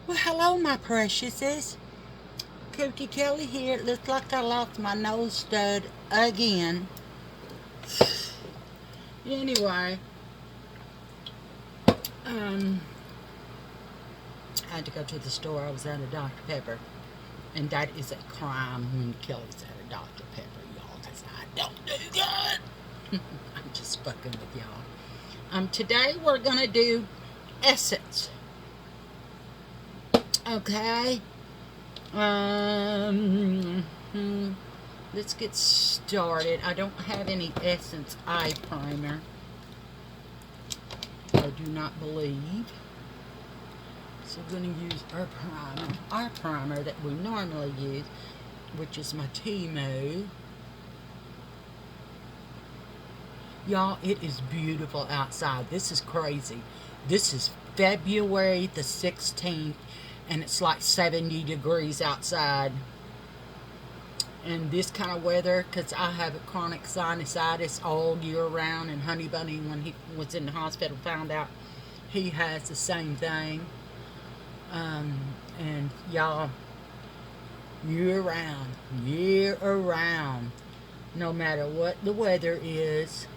Well, hello, my preciouses. Cookie Kelly here. It looks like I lost my nose stud again. Anyway, um, I had to go to the store. I was out of Dr. Pepper. And that is a crime when Kelly's out of Dr. Pepper, y'all, because I don't do that. I'm just fucking with y'all. Today we're going to do essence. Okay? Um, hmm, let's get started. I don't have any Essence eye primer. I do not believe. So we're going to use our primer that we normally use, which is my Timo. Y'all, it is beautiful outside. This is crazy. This is February the 16th, and it's like 70 degrees outside. And this kind of weather, because I have a chronic sinusitis all year round, and Honey Bunny, when he was in the hospital, found out he has the same thing. And y'all, year around, no matter what the weather is.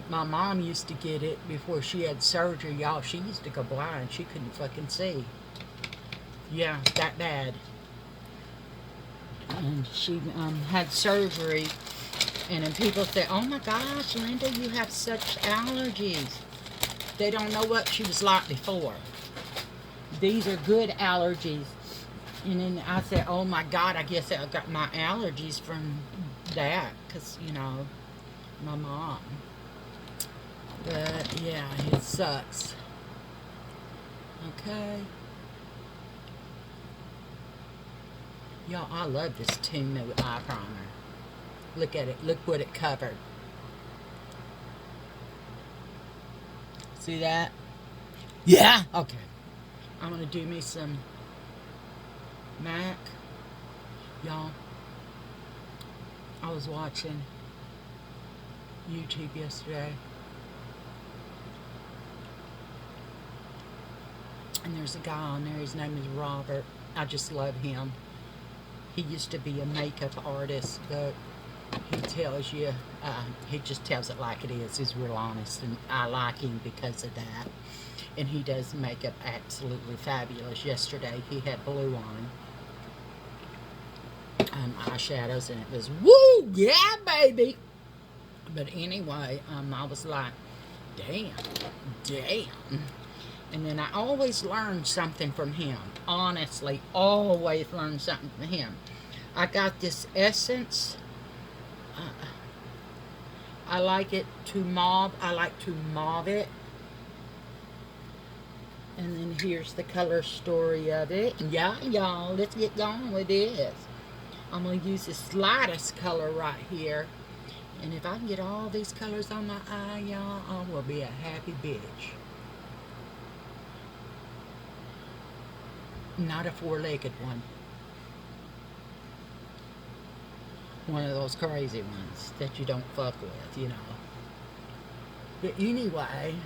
My mom used to get it before she had surgery, y'all. She used to go blind. She couldn't fucking see. Yeah, that bad. And she had surgery, and then people say, "Oh my gosh, Linda, you have such allergies." They don't know what she was like before. These are good allergies. And then I said, "Oh my God, I guess I got my allergies from that, because my mom." But yeah, it sucks. Okay. Y'all, I love this Timo eye primer. Look at it. Look what it covered. See that? Yeah. Okay. I'm going to do me some MAC. Y'all, I was watching YouTube yesterday, and there's a guy on there. His name is Robert. I just love him. He used to be a makeup artist, but he tells you, he just tells it like it is. He's real honest, and I like him because of that. And he does makeup absolutely fabulous. Yesterday, he had blue on, eyeshadows, and it was, woo, yeah, baby. But anyway, I was like, damn, damn. And then I always learn something from him. Honestly, always learn something from him. I got this essence. Uh, I like it to mauve. I like to mauve it. And then here's the color story of it. Yeah, y'all, let's get going with this. I'm going to use this lightest color right here. And if I can get all these colors on my eye, y'all, I will be a happy bitch. Not a four-legged one. One of those crazy ones that you don't fuck with. But anyway,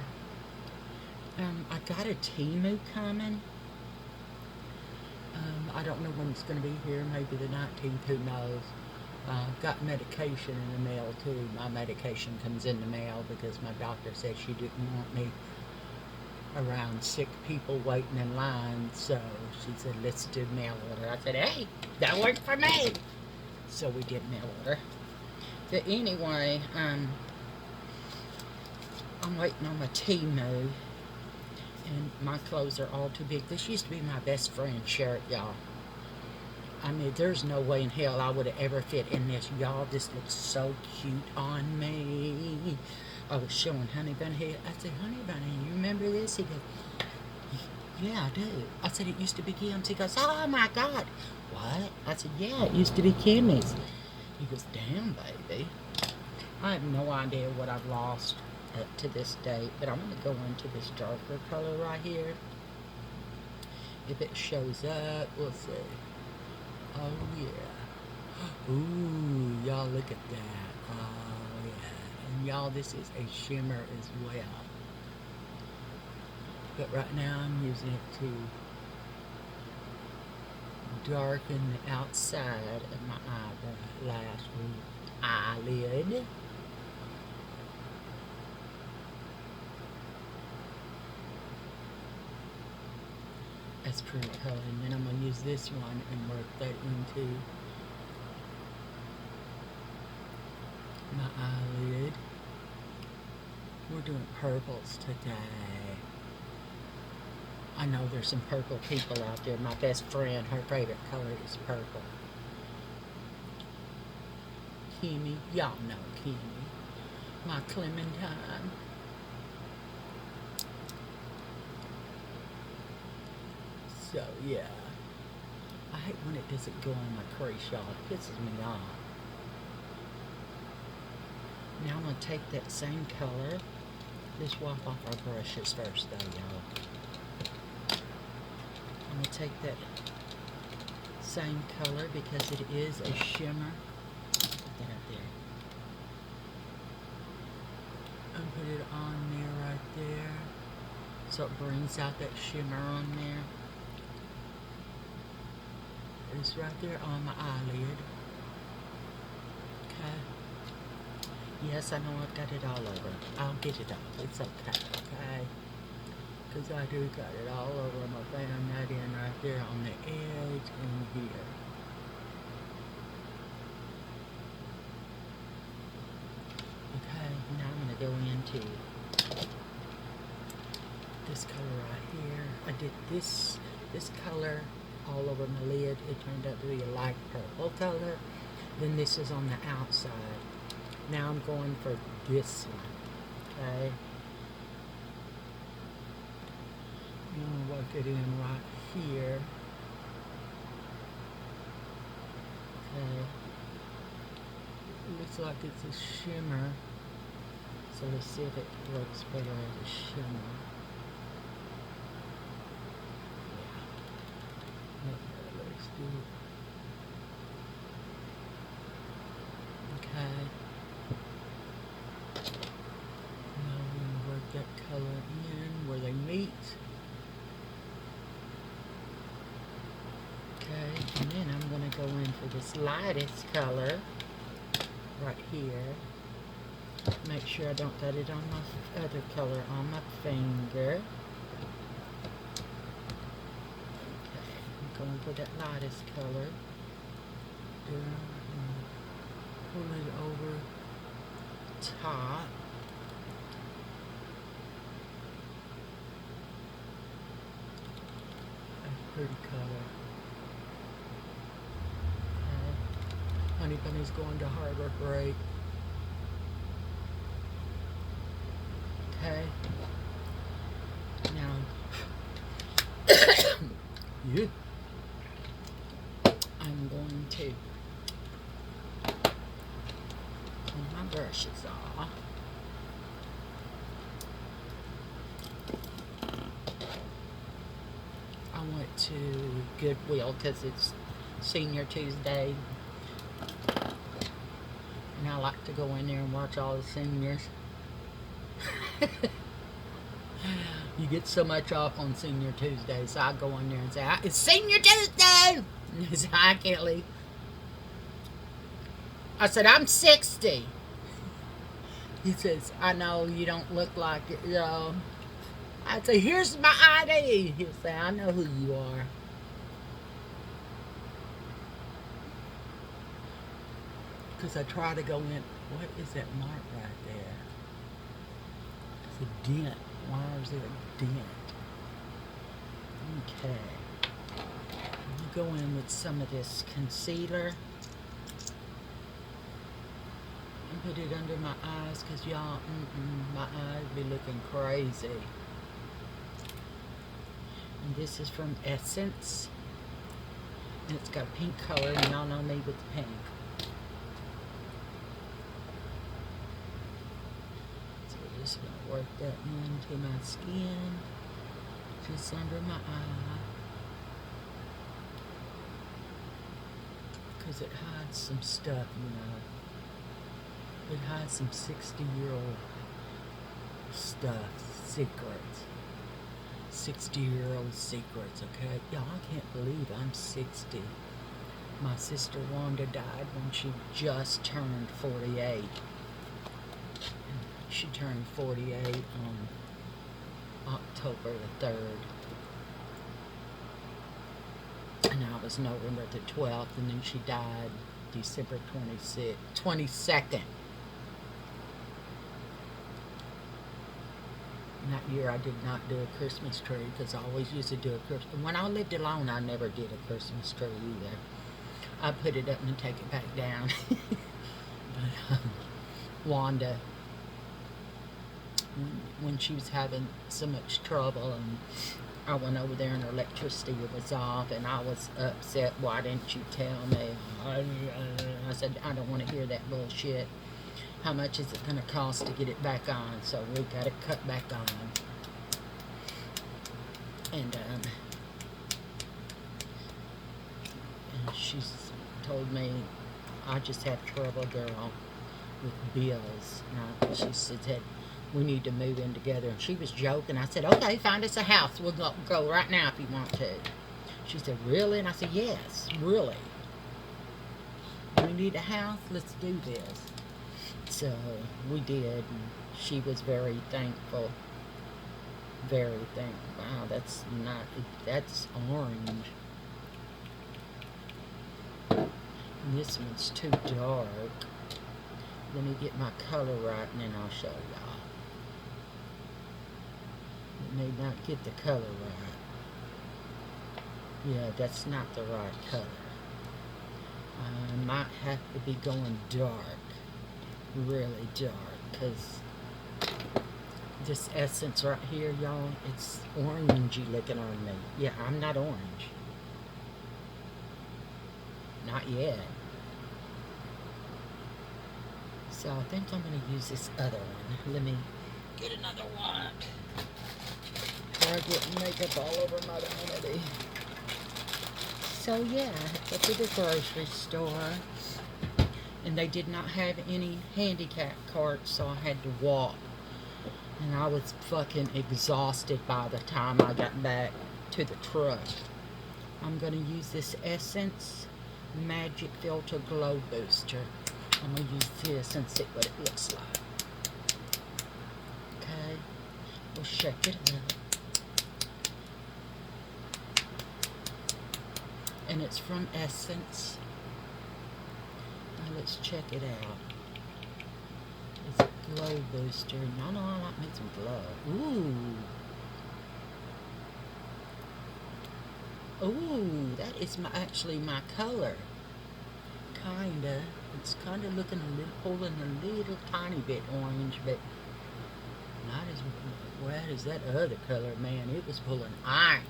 I got a Temu coming. I don't know when it's going to be here. Maybe the 19th. Who knows? Got medication in the mail too. My medication comes in the mail because my doctor said she didn't want me around sick people waiting in line. So she said, let's do mail order. I said, hey, that worked for me. So we did mail order. But anyway, I'm waiting on my Temu. And my clothes are all too big. This used to be my best friend's shirt, y'all. I mean, there's no way in hell I would have ever fit in this. Y'all, this looks so cute on me. I was showing Honey Bunny here. I said, Honey Bunny, you remember this? He goes, yeah, I do. I said, it used to be Kim's. He goes, oh my God. What? I said, yeah, it used to be Kimmy's. He goes, damn, baby. I have no idea what I've lost up to this date, but I'm going to go into this darker color right here. If it shows up, we'll see. Oh, yeah. Ooh, y'all look at that. Oh, yeah. And y'all, this is a shimmer as well. But right now I'm using it to darken the outside of my eyelid. That's pretty color. And then I'm going to use this one and work that into my eyelid. We're doing purples today. I know there's some purple people out there. My best friend, her favorite color is purple. Kimmy, y'all know Kimmy. My Clementine. So, yeah. I hate when it doesn't go on my crease, y'all. It pisses me off. Now I'm going to take that same color. Let's wipe off our brushes first, though, y'all. I'm going to take that same color because it is a shimmer. Put that up there. And put it on there, right there. So it brings out that shimmer on there. It's right there on my eyelid. Okay. Yes, I know I've got it all over. I'll get it off. It's okay, okay? Because I do got it all over. I'm going to band that in right there on the edge and here. Okay, now I'm going to go into this color right here. I did this color all over my lid. It turned out to be a light purple color. Then this is on the outside. Now I'm going for this one, okay? I'm going to work it in right here. Okay. It looks like it's a shimmer. So let's see if it works better as a shimmer. Yeah. Okay, let's do it. Okay. Now we're going to work that color in where they meet. Okay, and then I'm going to go in for this lightest color right here. Make sure I don't got it on my other color on my finger. Okay, I'm going for that lightest color. Pull it over top. A pretty color. Okay. Honey Bunny's going to Harbor Break. Okay. Now, yeah. I'm going to pull my brushes off. I went to Goodwill because it's Senior Tuesday. And I like to go in there and watch all the seniors. You get so much off on Senior Tuesday, so I go in there and say, it's Senior Tuesday! And so I can't leave. I said, I'm 60. He says, I know you don't look like it, you know. I say, here's my ID. He'll say, I know who you are. Because I try to go in. What is that mark right there? It's a dent. Why is there a dent? Okay. I'm going to go in with some of this concealer. And put it under my eyes because y'all, my eyes be looking crazy. And this is from Essence. And it's got a pink color, and y'all know me with the pink. So we're just going to work that into my skin, just under my eye. Because it hides some stuff, you know. It hides some 60-year-old stuff, secrets. 60-year-old secrets, okay? Y'all, I can't believe I'm 60. My sister Wanda died when she just turned 48. She turned 48 on October the 3rd. And I was November the 12th, and then she died December 22nd. And that year I did not do a Christmas tree because I always used to do a Christmas. When I lived alone, I never did a Christmas tree either. I put it up and take it back down. But Wanda, when she was having so much trouble, and I went over there and her electricity was off, and I was upset. Why didn't you tell me? I said, I don't want to hear that bullshit. How much is it going to cost to get it back on? So we got it cut back on. And she's told me I just have trouble, girl, with bills. And she said, we need to move in together. And she was joking. I said, okay, find us a house. We'll go right now if you want to. She said, really? And I said, yes, really. We need a house. Let's do this. So we did. And she was very thankful. Very thankful. Wow, that's orange. And this one's too dark. Let me get my color right and then I'll show y'all. It may not get the color right. Yeah, that's not the right color. I might have to be going dark. Really dark. Because this essence right here, y'all, it's orangey looking on me. Yeah, I'm not orange. Not yet. So I think I'm going to use this other one. Let me get another one. Before I get makeup all over my vanity. So yeah, I went to the grocery store. And they did not have any handicap carts, so I had to walk. And I was fucking exhausted by the time I got back to the truck. I'm going to use this Essence Magic Filter Glow Booster. I'm going to use this and see what it looks like. Okay. We'll shake it up. And it's from Essence. Now let's check it out. It's a glow booster. Y'all know I like me some glow. Ooh, that is actually my color. Kinda. It's kind of looking pulling a little tiny bit orange, but not as wet as that other color, man. It was pulling ice.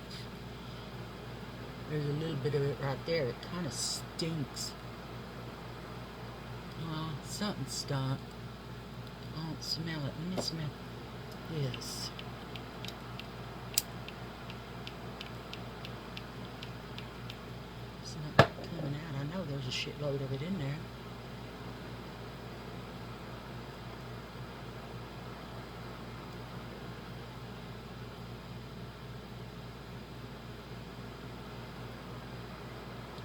There's a little bit of it right there. It kind of stinks. Oh, something stunk. I don't smell it. Let me smell this. It's not coming out. I know there's a shitload of it in there.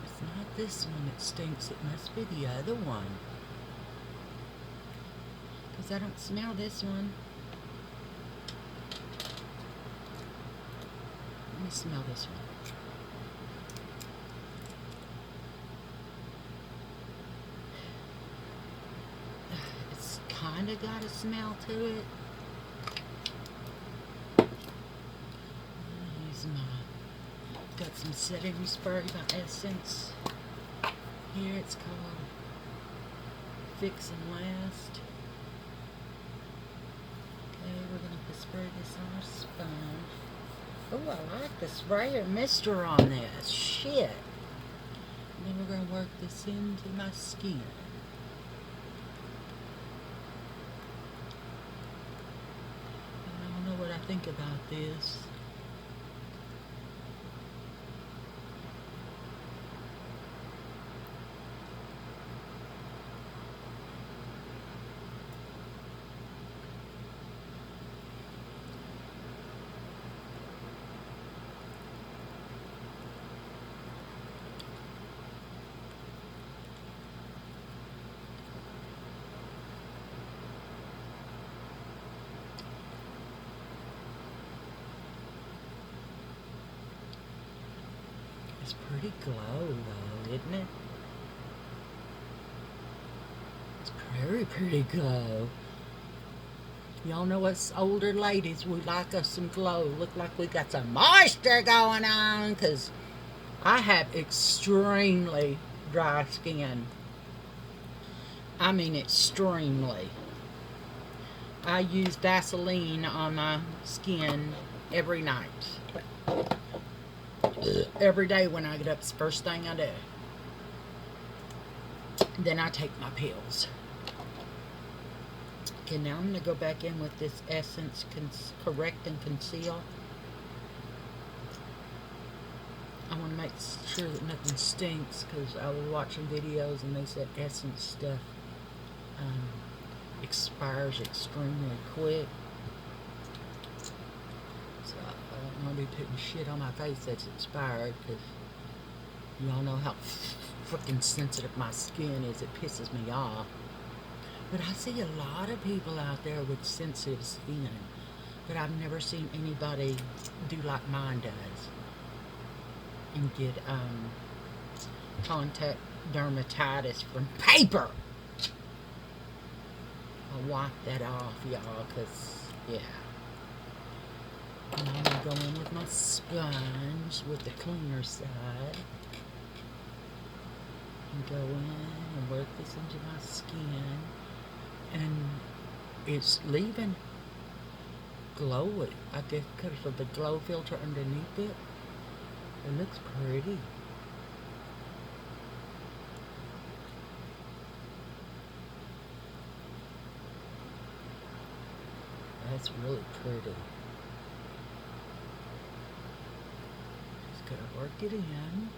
It's not this one that stinks. It must be the other one. Because I don't smell this one. Let me smell this one. It's kind of got a smell to it. Use got some setting spray by Essence. Here it's called Fix and Last. We're going to spray this on our sponge. Oh, I like the sprayer mister on this. Shit. And then we're going to work this into my skin. I don't know what I think about this. It's pretty glow though, isn't it? It's pretty glow. Y'all know us older ladies, we like us some glow. Look like we got some moisture going on, because I have extremely dry skin. I mean extremely. I use Vaseline on my skin every night. Every day when I get up, it's the first thing I do. Then I take my pills. Okay, now I'm going to go back in with this Essence Correct and Conceal. I want to make sure that nothing stinks, because I was watching videos and they said Essence stuff expires extremely quick. So I don't want to be putting shit on my face that's expired, because y'all know how freaking sensitive my skin is. It pisses me off. But I see a lot of people out there with sensitive skin, but I've never seen anybody do like mine does and get contact dermatitis from paper. I'll wipe that off, y'all, because, yeah. And I'm going to go in with my sponge with the cleaner side. And go in and work this into my skin. And it's leaving glowy. I guess because of the glow filter underneath it. It looks pretty. That's really pretty. Just gotta work it in.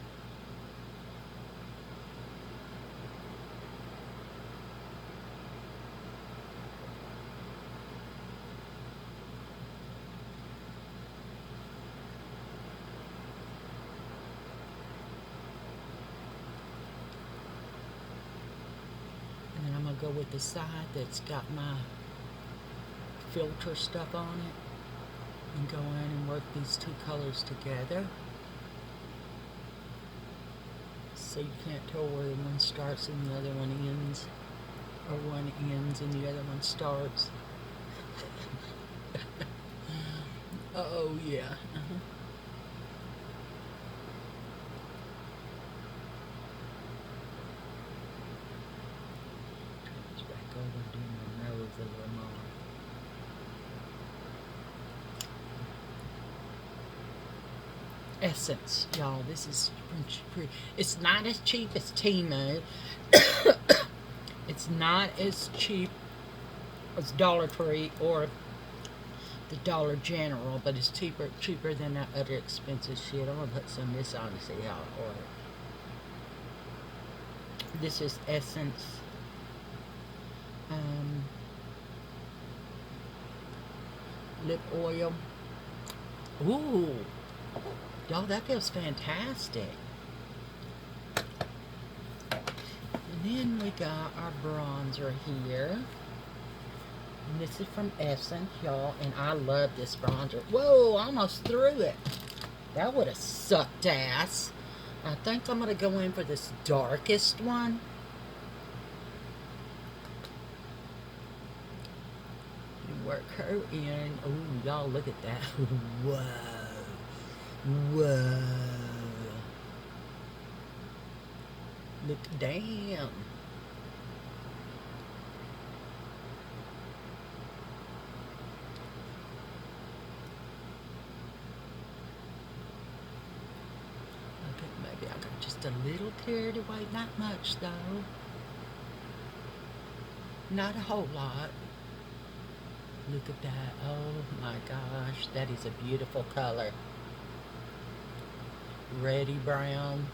Go with the side that's got my filter stuff on it and go in and work these two colors together, so you can't tell where one starts and the other one ends, or one ends and the other one starts. Oh yeah. Over and do my nose a little more. Essence, y'all. This is pretty. It's not as cheap as Temu. It's not as cheap as Dollar Tree or the Dollar General, but it's cheaper than that other expensive shit. I'm gonna put some of this on to see how it works. This is Essence. Lip oil. Ooh, y'all, that feels fantastic. And then we got our bronzer here. And this is from Essence, y'all, and I love this bronzer. Whoa, I almost threw it. That would have sucked ass. I think I'm going to go in for this darkest one. Work her in. Oh, y'all, look at that. Whoa. Whoa. Look, damn. Okay, maybe I got just a little carried away. Not much, though. Not a whole lot. Look at that. Oh my gosh. That is a beautiful color. Reddy brown.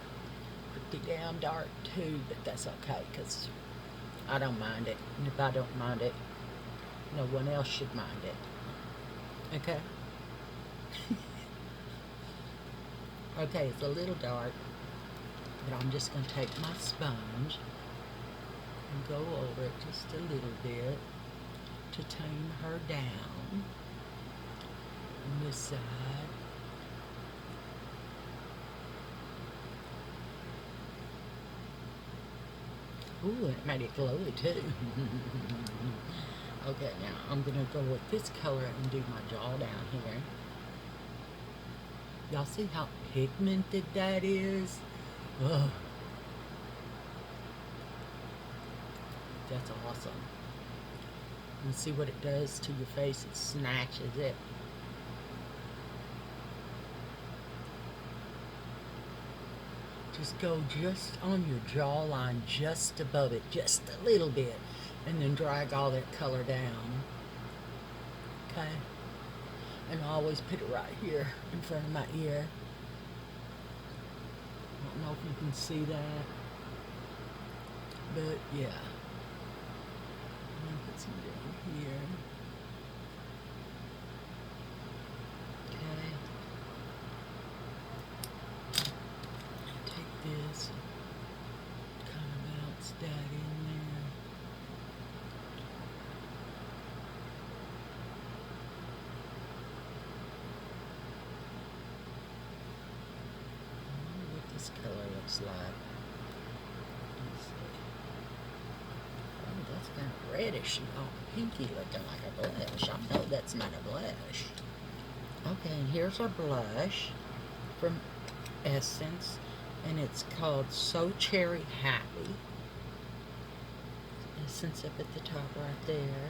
Pretty damn dark too, but that's okay, because I don't mind it. And if I don't mind it, no one else should mind it. Okay? Okay, it's a little dark, but I'm just going to take my sponge and go over it just a little bit to tame her down on this side. Ooh, it made it glowy too. Okay, now I'm gonna go with this color and do my jaw down here. Y'all see how pigmented that is? Ugh. That's awesome. And see what it does to your face? It snatches it. Just go just on your jawline, just above it, just a little bit, and then drag all that color down. Okay? And I always put it right here in front of my ear. I don't know if you can see that, but yeah. I'm gonna put some down here. Okay. Take this, kind of bounce that in there. I wonder what this color looks like. Let's see. Oh, that's kind of reddish, pinky looking like a blush. I know that's not a blush. Okay, and here's our blush from Essence, and it's called So Cherry Happy. Essence up at the top right there.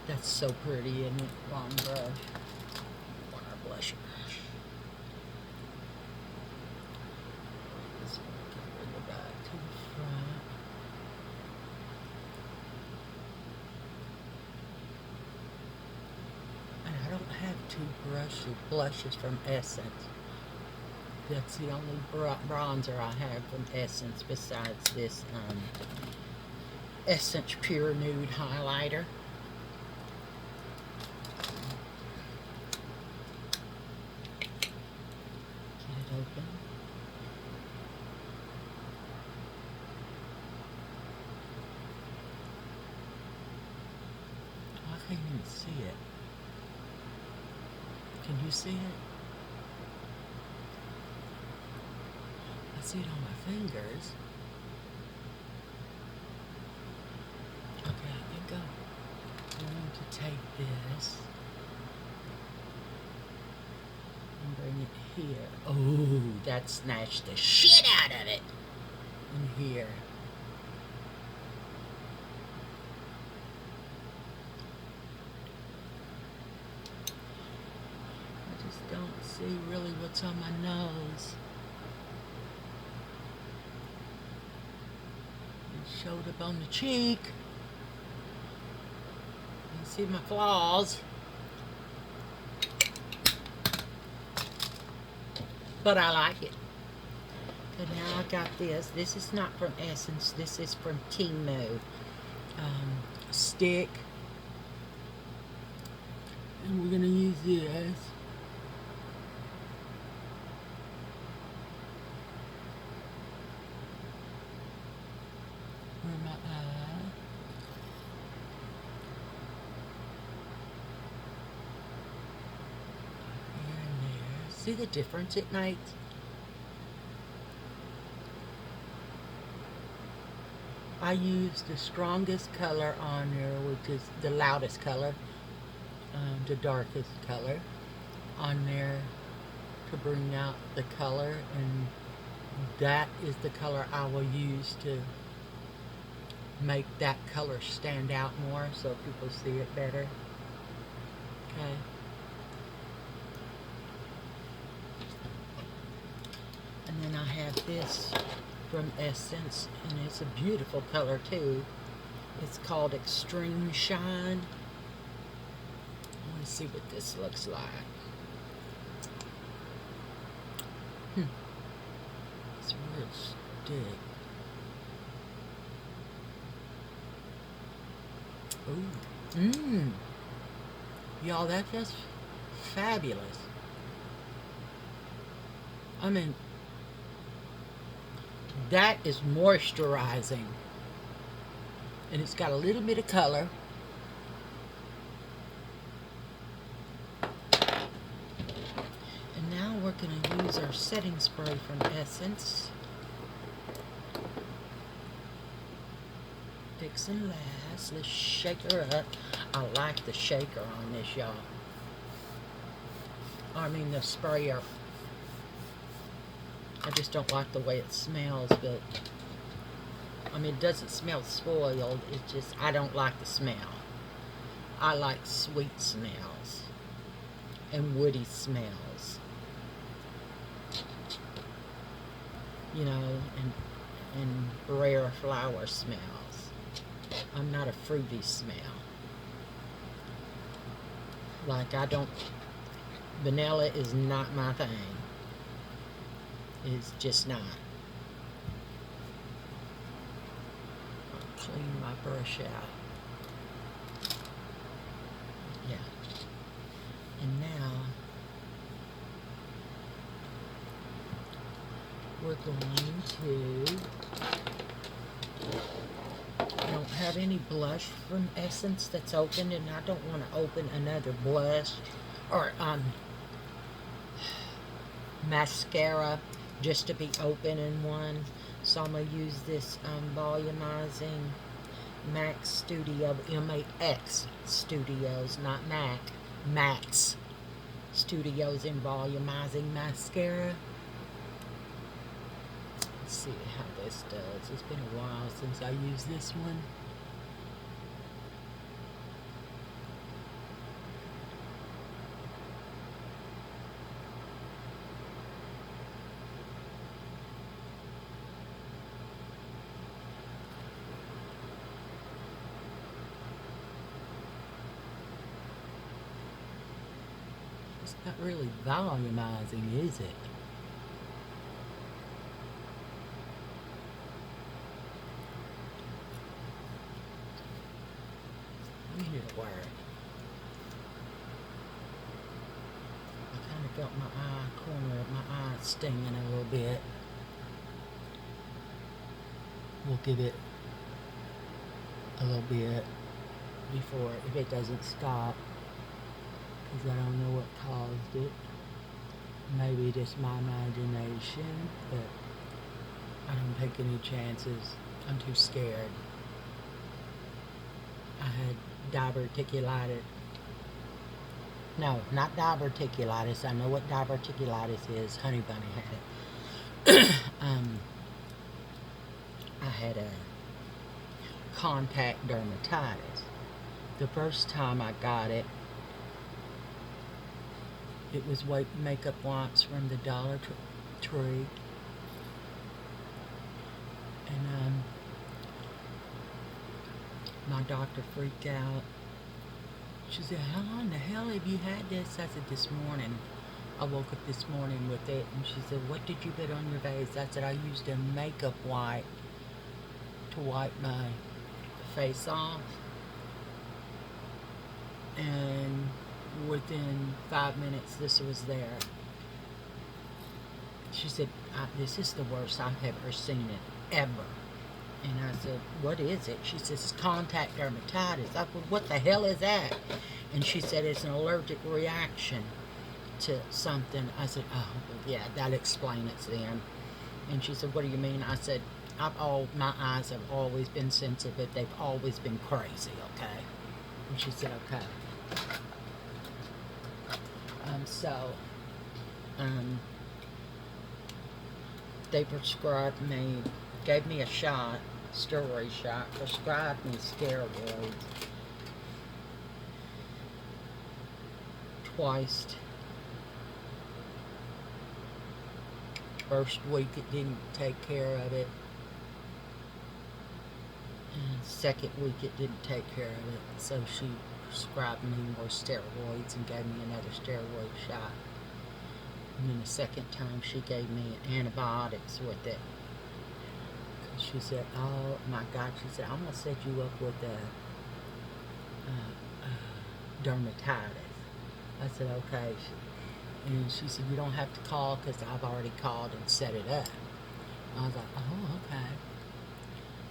That's so pretty, isn't it? Long brush. Want our blush brush. This one can bring it back to the front. And I don't have two blushes from Essence. That's the only bronzer I have from Essence besides this Essence Pure Nude Highlighter. Get it open. Oh, I can't even see it. Can you see it? I see it on my fingers. Okay, I think I'm going to take this and bring it here. Oh, that snatched the shit out of it. In here. I just don't see really what's on my nose. It showed up on the cheek. You see my flaws. But I like it. So now I got this. This is not from Essence. This is from Temu. Stick. And we're going to use this. For my eye. Here and there. See the difference it makes? I use the strongest color on there, which is the loudest color, the darkest color on there to bring out the color, and that is the color I will use to make that color stand out more so people see it better. Okay. And then I have this from Essence, and it's a beautiful color too. It's called Extreme Shine. I want to see what this looks like. It's real stick. Ooh. Y'all, that's just fabulous. I mean, that is moisturizing. And it's got a little bit of color. And now we're going to use our setting spray from Essence. nice and last. Let's shake her up. I like the shaker on this, y'all. I mean the sprayer. I just don't like the way it smells, but I mean, it doesn't smell spoiled. It's just, I don't like the smell. I like sweet smells and woody smells. You know, and rare flower smells. I'm not a fruity smell. Like, vanilla is not my thing. It's just not. I'll clean my brush out. Yeah. And now we're going to, I don't have any blush from Essence that's opened, and I don't want to open another blush or mascara just to be open in one. So I'm going to use this volumizing MAC Studio, M-A-X Studios, not MAC, Max Studios in volumizing mascara. Let's see how this does. It's been a while since I used this one. It's not really volumizing, is it? I mean, it'll work. I kind of felt my corner of my eye stinging a little bit. We'll give it a little bit before, if it doesn't stop, because I don't know what caused it. Maybe just my imagination, but I don't take any chances. I'm too scared. I had diverticulitis. No, not diverticulitis. I know what diverticulitis is. Honey Bunny had it. I had a contact dermatitis. The first time I got it, it was makeup wipes from the Dollar Tree. And my doctor freaked out. She said, how in the hell have you had this? I said, this morning. I woke up this morning with it. And she said, what did you put on your face? I said, I used a makeup wipe to wipe my face off. And within 5 minutes, this was there. She said, this is the worst I've ever seen it, ever. And I said, what is it? She says, it's contact dermatitis. I said, what the hell is that? And she said, it's an allergic reaction to something. I said, oh, yeah, that'll explain it then. And she said, what do you mean? I said, my eyes have always been sensitive. They've always been crazy, okay? And she said, okay. They prescribed me, gave me a shot, steroid shot, prescribed me steroids twice. First week it didn't take care of it. And second week it didn't take care of it. So she prescribed me more steroids and gave me another steroid shot. And then the second time she gave me antibiotics with it. She said, oh my God, she said, I'm going to set you up with dermatitis. I said, okay. And she said, you don't have to call because I've already called and set it up. I was like, oh, okay.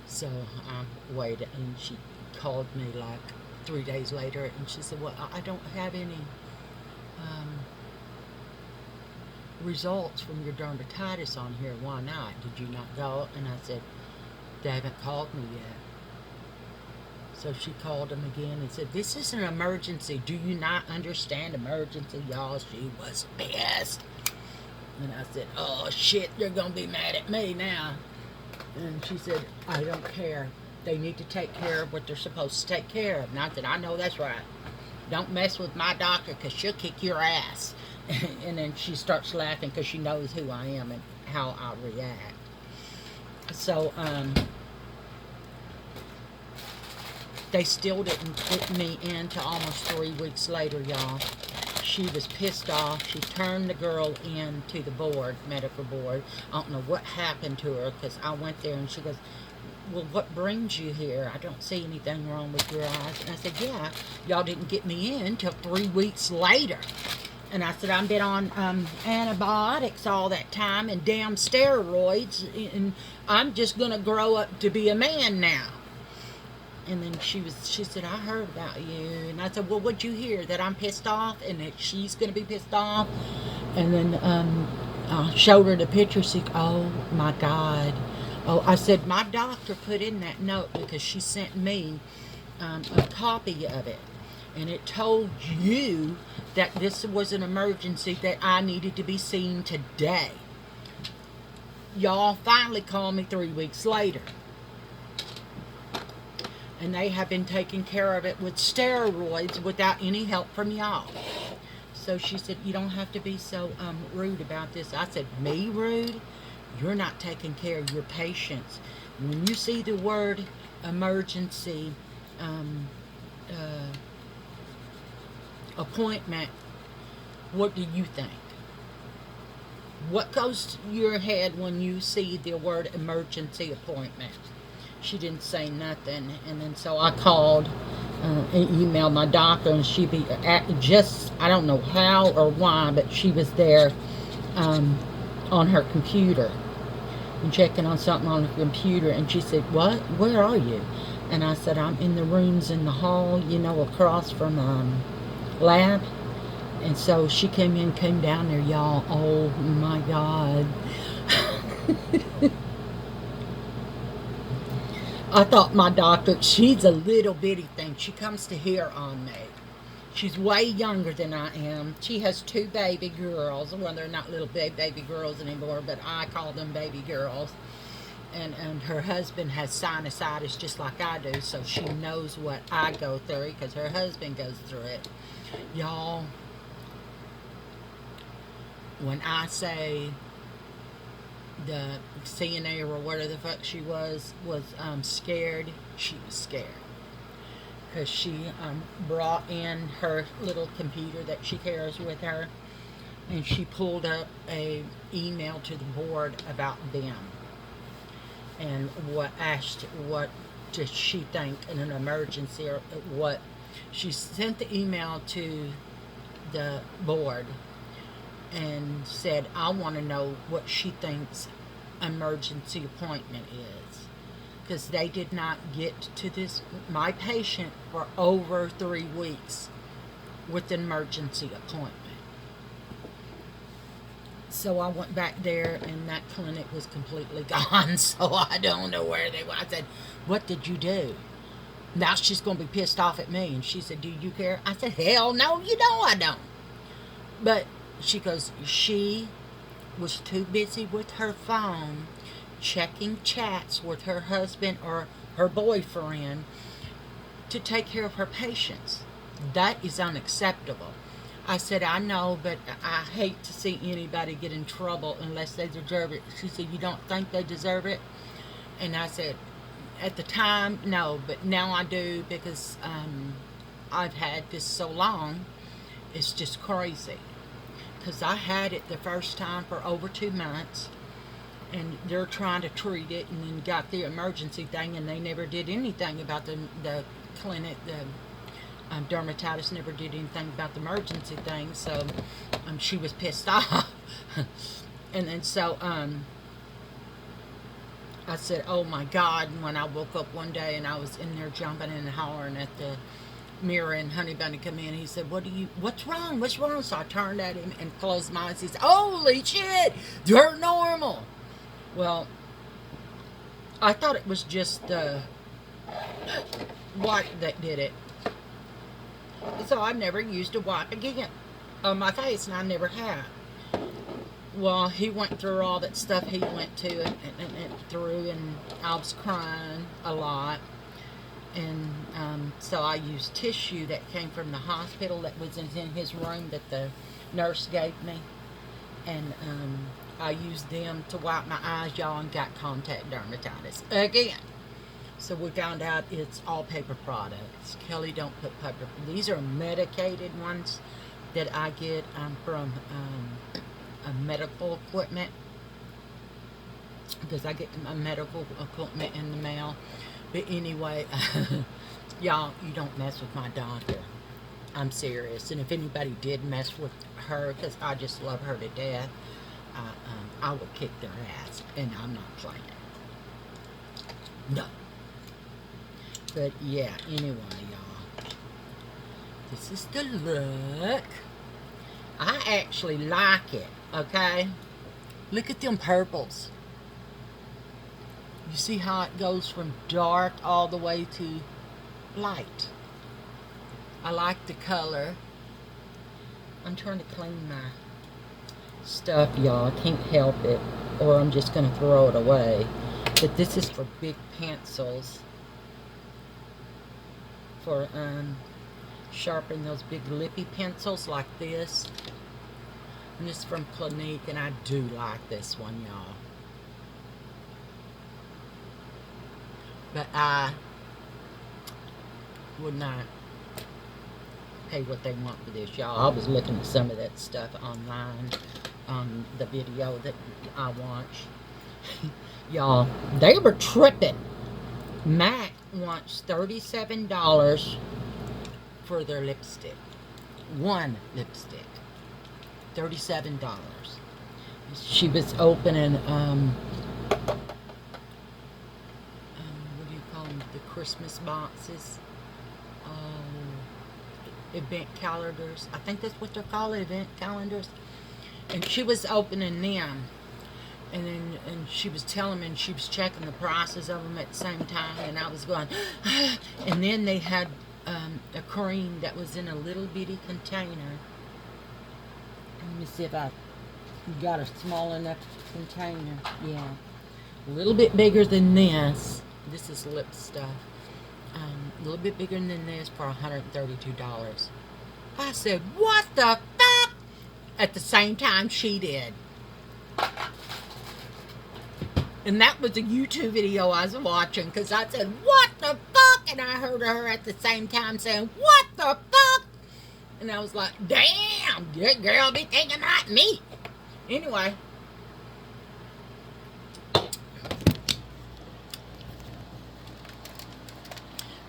So I waited, and she called me like 3 days later, and she said, well, I don't have any results from your dermatitis on here. Why not? Did you not go? And I said, they haven't called me yet. So she called him again and said, "This is an emergency. Do you not understand emergency, y'all?" She was pissed. And I said, "Oh, shit, they're going to be mad at me now." And she said, "I don't care. They need to take care of what they're supposed to take care of." And I said, "I know that's right. Don't mess with my doctor because she'll kick your ass." And then she starts laughing because she knows who I am and how I react. So, they still didn't put me in till almost 3 weeks later, y'all. She was pissed off. She turned the girl in to the board, medical board. I don't know what happened to her because I went there and she goes, "Well, what brings you here? I don't see anything wrong with your eyes." And I said, "Yeah, y'all didn't get me in till 3 weeks later." And I said, "I've been on antibiotics all that time and damn steroids, and I'm just going to grow up to be a man now." And then she said, "I heard about you." And I said, "Well, what'd you hear? That I'm pissed off and that she's going to be pissed off?" And then I showed her the picture. She said, "Oh, my God." Oh, I said, "My doctor put in that note because she sent me a copy of it. And it told you that this was an emergency, that I needed to be seen today." Y'all finally called me 3 weeks later. And they have been taking care of it with steroids without any help from y'all. So she said, "You don't have to be so rude about this." I said, "Me rude? You're not taking care of your patients. When you see the word emergency appointment, what do you think? What goes to your head when you see the word emergency appointment?" She didn't say nothing. And then so I called and emailed my doctor, and she be just, I don't know how or why, but she was there on her computer and checking on something on her computer. And she said, "What? Where are you?" And I said, "I'm in the rooms in the hall, across from lab." And so she came down there, y'all. Oh my God. I thought my doctor, she's a little bitty thing. She comes to here on me. She's way younger than I am. She has 2 baby girls. Well, they're not little baby girls anymore, but I call them baby girls. And her husband has sinusitis just like I do, so she knows what I go through because her husband goes through it. Y'all, when I say the CNA or whatever the fuck she was scared, she was scared. Because she brought in her little computer that she carries with her, and she pulled up a email to the board about them. And asked what does she think in an emergency, or what. She sent the email to the board and said, "I want to know what she thinks emergency appointment is." Because they did not get to my patient, for over 3 weeks with an emergency appointment. So I went back there, and that clinic was completely gone. So I don't know where they went. I said, "What did you do?" Now she's going to be pissed off at me. And she said, "Do you care?" I said, "Hell no, you know I don't." But she goes, she was too busy with her phone checking chats with her husband or her boyfriend to take care of her patients. That is unacceptable. I said, "I know, but I hate to see anybody get in trouble unless they deserve it." She said, "You don't think they deserve it?" And I said, at the time, no, but now I do, because I've had this so long. It's just crazy. Because I had it the first time for over 2 months, and they're trying to treat it, and then got the emergency thing, and they never did anything about the clinic. The dermatitis never did anything about the emergency thing, so she was pissed off. And then so I said, "Oh my God," when I woke up one day and I was in there jumping and hollering at the mirror, and Honey Bunny come in. He said, "What's wrong? What's wrong?" So I turned at him and closed my eyes. He said, "Holy shit, you're normal." Well, I thought it was just wipe that did it. So I never used a wipe again on my face, and I never have. Well, he went through all that stuff he went to and through, and I was crying a lot. And so I used tissue that came from the hospital that was in his room that the nurse gave me. And I used them to wipe my eyes, y'all, and got contact dermatitis again. So we found out it's all paper products. Kelly don't put paper. These are medicated ones that I get from a medical equipment, because I get my medical equipment in the mail. But anyway, y'all, you don't mess with my doctor. I'm serious. And if anybody did mess with her, because I just love her to death, I would kick their ass. And I'm not playing. No. But yeah, anyway, y'all, this is the look. I actually like it, okay? Look at them purples. You see how it goes from dark all the way to light. I like the color. I'm trying to clean my stuff, y'all. I can't help it, or I'm just going to throw it away. But this is for big pencils. For sharpening those big lippy pencils like this. And this is from Clinique, and I do like this one, y'all. But I would not pay what they want for this, y'all. I was looking at some of that stuff online on the video that I watched. Y'all, they were tripping. MAC wants $37 for their lipstick. One lipstick. $37. She was opening, what do you call them? The Christmas boxes. Event calendars. I think that's what they're called, event calendars. And she was opening them. And she was telling me, and she was checking the prices of them at the same time, and I was going, and then they had a cream that was in a little bitty container. Let me see if I got a small enough container. Yeah, a little bit bigger than this. This is lip stuff. A little bit bigger than this for $132. I said, what the fuck? At the same time she did. And that was a YouTube video I was watching, because I said, what the fuck? And I heard her at the same time saying, what the fuck? And I was like, damn, that girl be thinking like me. Anyway.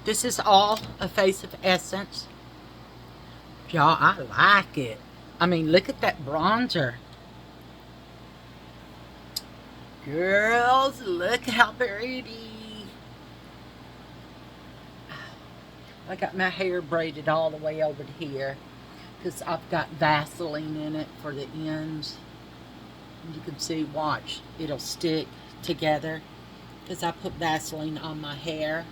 This is all a Face of Essence. Y'all, I like it. I mean, look at that bronzer. Girls, look how pretty. I got my hair braided all the way over to here, because I've got Vaseline in it for the ends. And you can see, watch, it'll stick together, because I put Vaseline on my hair,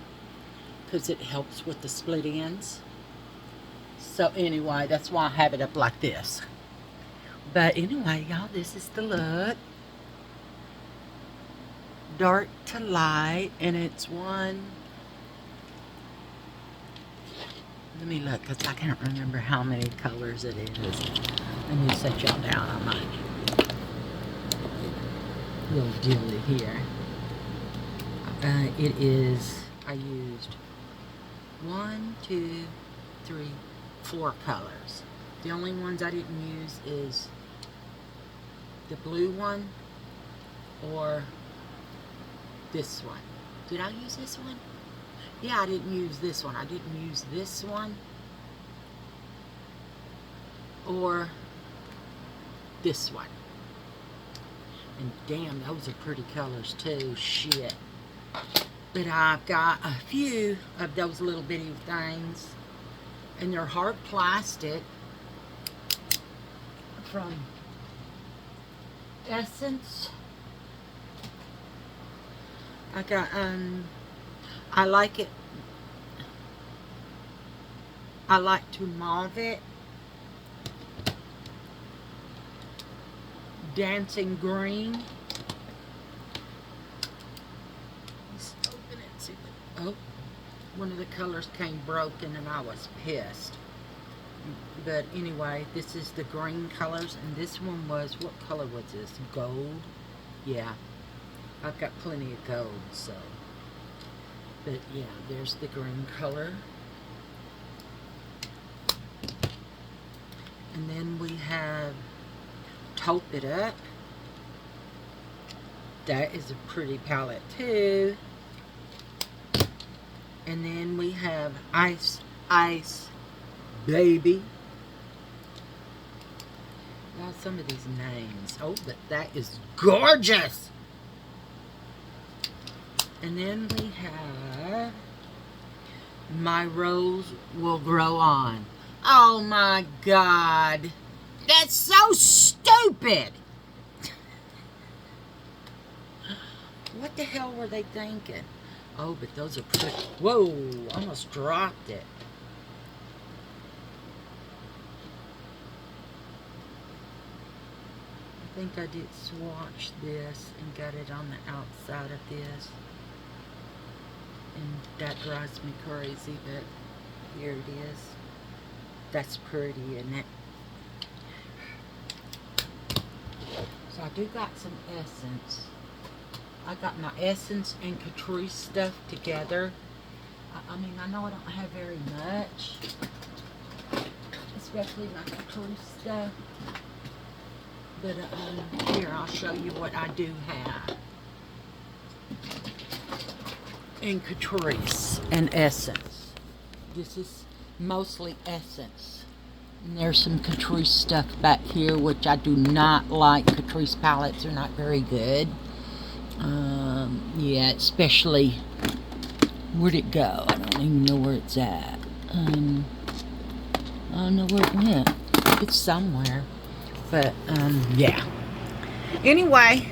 because it helps with the split ends. So anyway, that's why I have it up like this. But anyway, y'all, this is the look. Dark to light, and it's one. Let me look, because I can't remember how many colors it is. Let me set y'all down on my little dilly here. It is, I used 1, 2, 3, 4 colors. The only ones I didn't use is the blue one or this one. Did I use this one? Yeah, I didn't use this one. I didn't use this one or this one. And damn, those are pretty colors too. Shit. But I've got a few of those little bitty things, and they're hard plastic from Essence. I got I like it I like to mauve it. Dancing green. Let's open it. See what, oh, one of the colors came broken and I was pissed. But anyway, this is the green colors, and this one was, what color was this? Gold? Yeah. I've got plenty of gold, so. But yeah, there's the green color. And then we have Taupe It Up. That is a pretty palette too. And then we have Ice Baby. Now some of these names. Oh, but that is gorgeous. And then we have My Rose Will Grow On. Oh my God. That's so stupid. What the hell were they thinking? Oh, but those are pretty. Whoa, almost dropped it. I think I did swatch this and got it on the outside of this. And that drives me crazy, but here it is. That's pretty, isn't it? So I do got some Essence. I got my Essence and Catrice stuff together. I mean, I know I don't have very much, especially my Catrice stuff. But here, I'll show you what I do have in Catrice and Essence. This is mostly Essence. And there's some Catrice stuff back here, which I do not like. Catrice palettes are not very good. Yeah, especially, where'd it go? I don't even know where it's at. I don't know where it went. It's somewhere. But, yeah. Anyway,